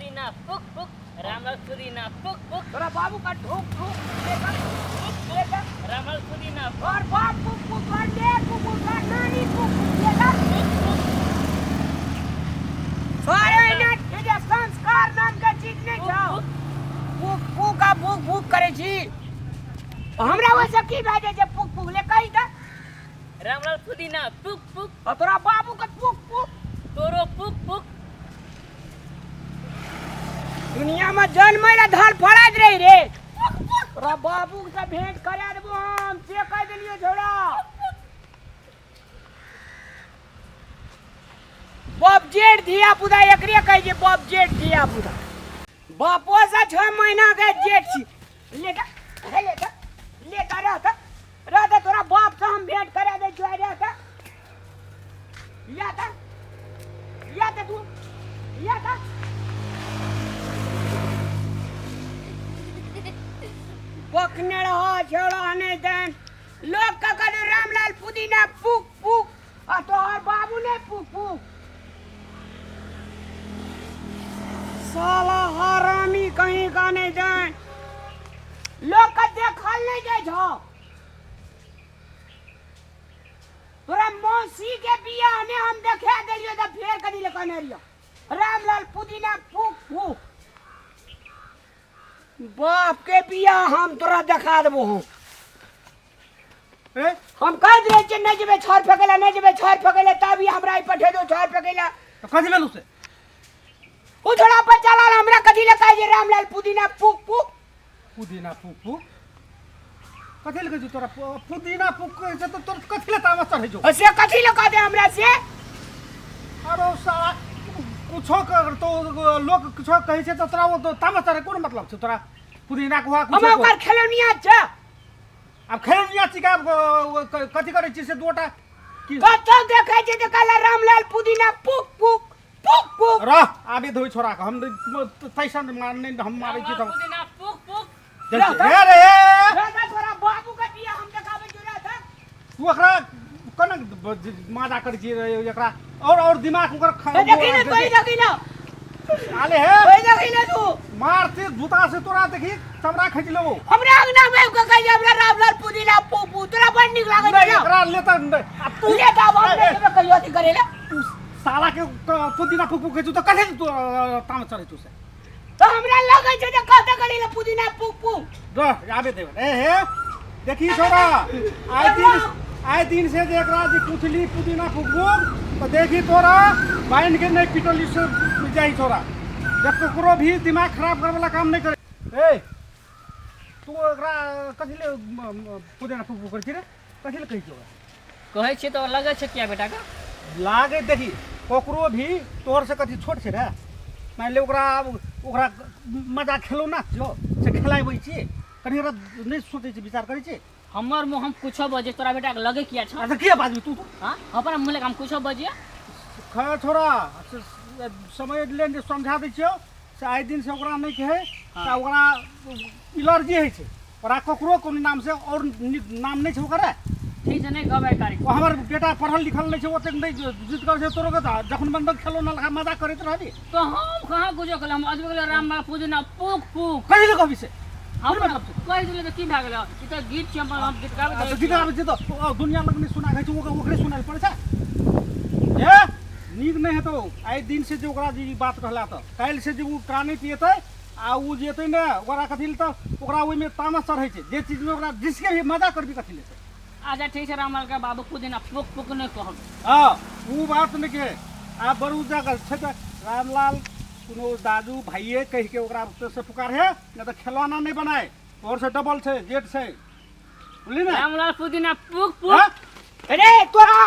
पुदीना फुक फुक, रामलाल पुदीना फुक फुक, तोरा बाबू का ठोक ठोक लेकर लेकर रामलाल पुदीना फुक और बाप फुक फुक और ले फुक फुक और नानी फुक फुक लेकर सारे ने जे संस्कार नाम का चीज नहीं जाओ फुक फुक का फुक फुक करे छी हमरा वैसे की बाजे जे फुक फुक ले कहि द रामलाल पुदीना फुक फुक, और तोरा बाबू का फुक फुक तोरो फुक फुक। दुनिया में जन्म रे धर फड़ात रही रे तोरा बाबू से भेंट करा देबो हम से कह देलियो छोड़ा बाप जेठ दिया पुदा एकरे कह जे बाप जेठ दिया पुदा बापो से 6 महीना के जेठ छी लेटा रहता तोरा बाप से हम भेंट करा दे जो रहता या तू पकने रहो छोड़ो नहीं देन लोग का कहते रामलाल पुदीना फूक फूक और तोहर बाबू ने फूक फूक साला हरामी कहीं का नहीं देन लोग का देखल नहीं दे छो तोरा मौसी के बियाह ने हम देखा देलियो त फेर कदी ले कहने रियो रामलाल पुदीना फूक फूक बाप के बियाह हम तोरा देखा देबो हम कह दे जे नहीं जेबे छोड़ फेकेला तभी हमरा ई पठे दो छोड़ फेकेला तो कथि लेलु से उ थोड़ा पर चला हमरा कथि ले कह जे रामलाल पुदीना फूक फूक पुदीना फूक फूक कथि ले कहै तोरा पुदीना फूक कहै छै तो तोर कथि ले तामस चढ़ै जो से कथि ले कह दे हमरा से अरे साला कुछो कर तो लोग कुछो कहै छै तो तोरा वो तामस चढ़ै कोन मतलब छै तोरा पुदीना को हम ओकर खेलौनिया छ अब खेलौनिया चिका कथि करै छी से दोटा की कतो देखै छै त कहला रामलाल पुदीना फूक फूक फूक फूक रह आबे धोइ छोरा के हम तैसन मारने हम मारै छी तो पुदीना फुक फुक, रे राधा तोरा बाबू का बियाह हम देखाबे जोरा था तू एकरा कोन माजा करै छी एकरा और दिमाग ओकर देखि ना आले हे देखि ना तू मारते जूता से तोरा देखी चमड़ा खींच लेबो हमरा अंगना में को कह हमरा रामलाल पुदीना फूक तोरा बड़ निक लागै छै एकरा लेता तू लेता बाप ने कहियो अथी करेला साला के पुदीना फूक फूक तो कथि तू ताम चढ़ै तू से तो हमरा लगै छै जे कहते करेला पुदीना फूक फूक रो आबे देबे ए हे देखी छोरा आइ दिन से जे एकरा जे पुछली पुदीना फूक फूक तो देखी तोरा बाइन के नहीं पिटली से जाई छोरा जब ककरो भी दिमाग खराब करे वाला काम नहीं करे ए तू एकरा कथि ले पुदीना फूक फूक करै छी रे कथि ले कहै छी कहै छी तो लगै छै क्या बेटा का लागे देखी ककरो भी तोर से कथी छोट छै रे मान ले ओकरा मजा खेलो ना छो से खेलाइबै छी कनी रे नहीं सोचै छी विचार करै छी हमर मुंह हम कुछो बजे तोरा बेटा के लगे किया छ अच्छा किया बाजबी तू हां अपन मुंह लगे हम कुछो बजिया खा छोरा समय ले समझा दै छियो से आइ दिन से ओकरा नहीं कहे त ओकरा एलर्जी है छै ओकरा ककरो कोनो नाम से और नाम नहीं छै ओकरा ठीक है नहीं गबै कारी ओ हमर बेटा पढ़ल लिखल नहीं छै ओते नहीं जिद कर छै तोरो के जखन बंद खेलो ना लगा मजा करैत रहबी तो हम कहां कुछो कल हम अजबे गेल राम पुदीना फुक फुक कहि ले कहबी से हम कहि दिले त की भ गेल ई त गीत छै हम गीत गाबै तो गीत गाबै छै तो दुनिया लगनी सुना छै ओकरे सुनाइ पड़े छै ए नीक नहीं हेतौ आइ दिन से जे ओकरा जी बात कहला त काल से जे उ काने पिएतै आ उ जेतै ने ओकरा कथि ल त ओकरा ओइ में तामस चढ़ै छै जे चीज में ओकरा जिसके भी मजा करबी कथि ले अच्छा ठीक है रामलाल का बाबू पुदीना फुक फुक नहीं कहब हां उ बात नहीं के आ बड़ू जगह छै त रामलाल कोनो दादू भाइये कह के ओकरा से पुकार है न त खिलौना नहीं बनाए और से डबल छै जेट छै बोली ना रामलाल पुदीना फुक फुक अरे तोरा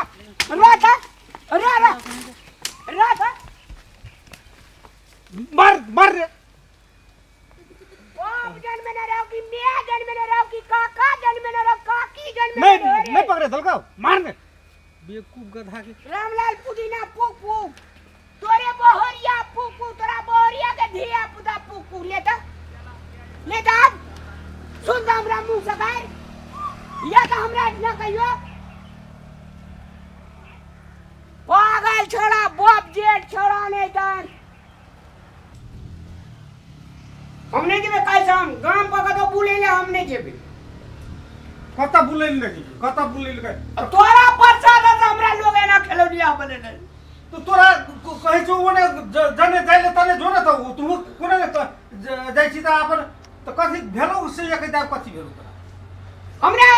राधा राधा मर रे बाप जन्म न रहो कि मैं जन्म न रहो कि काका जन्म न रहो काकी जन्म न नहीं पकड़े दलगाओ मार दे बेवकूफ गधा के रामलाल पुदीना फूक फूक तोरे बहरिया फूक फूक तोरा बहरिया के धिया पुता फूक फूक लेता सुन हमरा मुंह से बाहर या तो हमरा न कहियो पागल छोड़ा बाप जेठ छोड़ा नहीं तन हमने जेबे कैसे हम गांव पर कतो बुलेले हमने जेबे कता बुलेल नहीं कता बुलेल के तोरा प्रसाद से हमरा लोग एना खेलौनिया बने नहीं तो तोरा कहे छौ ओने जने जाइले तने जो न त तू कोने जाइ छी त अपन त कथि भेलो से एक दाब कथि भेलो तोरा हमरा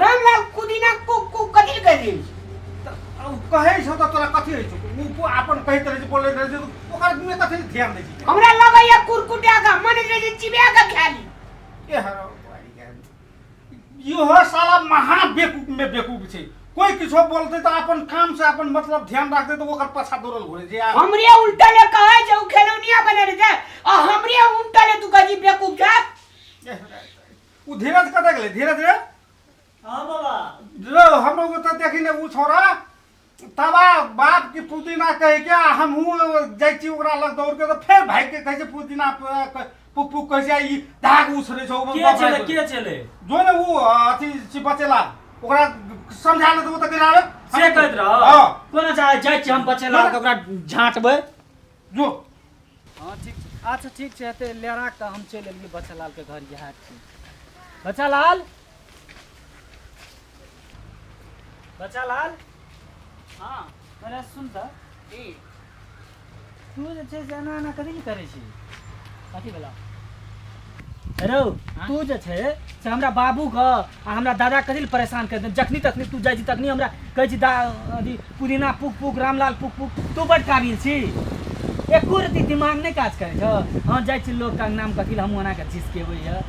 रामलाल कुदिना कुक कथि कह दी कहे छौ त तोरा कथि होइ छौ उ अपन कहि तरह से बोले रहे ओकर में कथि ध्यान दै छी हमरा लगैया कुरकुटिया का मन रे चिबिया का खाली ए हरो यो हो साला महा बेकूफ में बेकूफ छे कोई किछो बोलते तो अपन काम से अपन मतलब ध्यान रखते तो ओकर पाछा दौड़ल घुरे जे हमरे उल्टा ले कहे जे उ खेलौनिया बने रे आ हमरे उल्टा ले तू कजी बेकूफ जा उ धीरज कत गेले धीरज रे हां बाबा जो हमरो को त देखिने उ छोरा तबा बाप की पुदीना कह के हम जाइ छी ओकरा लग दौड़ के तो फिर भाई के कहे छै पुदीना पुक पुक कह छै ई धाग उसरे छौ के चले जो ने उ अथि छि बचेला ओकरा समझा ले तो त गिरावे से कहत रह हां कोना जाय छी हम बचेला के ओकरा झांटबै जो हां ठीक छै अच्छा ठीक छै ते लेरा के हम चल एलिए बच्चालाल के घर यहाँ छी बच्चालाल हाँ अरे सुन त ई तू जे छै से एना एना कथी करे छी कथी भेला अरे तू जे छै से हमरा बाबू के आ हमरा दादा कथी परेशान कर दे जखनी तखनी तू जाइ छी तखनी हमरा कहै छी अथी पुदीना पुक पुक रामलाल पुक पुक तू बड़ काबिल छी एको रती दिमाग नहीं काज करे छ हां जाइ छी लोग का नाम कथी हम ओना के जिसकेबै है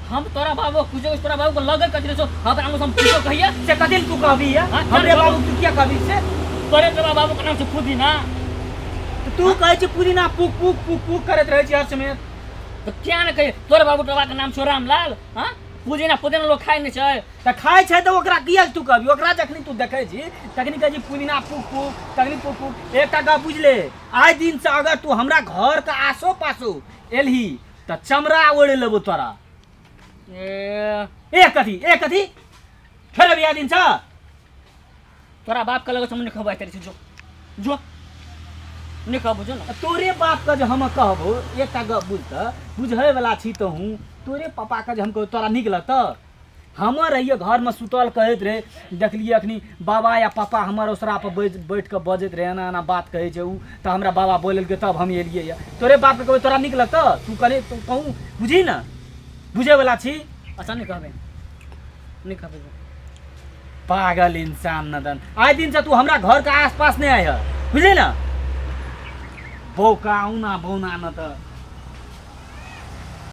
हम तोरा बाबू कुछो तोरा बाबू को लगे कथी छौ हम हम कुछो कहिया से कथी तू कहबी है हमरे बाबू तू क्या कहबी से तोरे तोरा बाबू के नाम से पुदीना तू कहै छी पुदीना पुक पुक पुक पुक करत रहै छी हर समय तो क्या न कहिए तोरे बाबू टोबा के नाम छौ रामलाल हां पुदीना पुदीना लोग खाइ नै छै त खाय छै त ओकरा किया तू कहबी ओकरा जखनी तू देखै छी तखनी कहै छी पुदीना पुक पुक तखनी पुक पुक एकटा गप बुझले आइ दिन से अगर तू हमरा घर के आसो पासो एलही त चमड़ा ओढ़ लेबो तोरा ए कथी फेर बिया दिन छ तोरा बाप के लगे हमने खबाय तेरे जो जो ने कहबो जो ना तोरे बाप का जो हम कहबो एकटा गप बुझ त बुझै वाला छी त हूं तोरे पापा का जो हम कहबो तोरा नीक लगत हमर रहिए घर में सुतल कहैत रहे देखलिए अखनी बाबा या पापा हमर ओसरा पर बैठ के बजैत रहे एना एना बात कहै छै उ त हमरा बाबा बोललकै तब हम एलिए या तोरे बाप के कहबो तोरा नीक लगत तू कने तू कहूं बुझी ना बुझे वाला छी अच्छा नहीं कहबे नहीं कहबे पागल इंसान नदन आइ दिन से तू हमरा घर के आसपास नहीं आय बुझे ना बौका उना बौना न त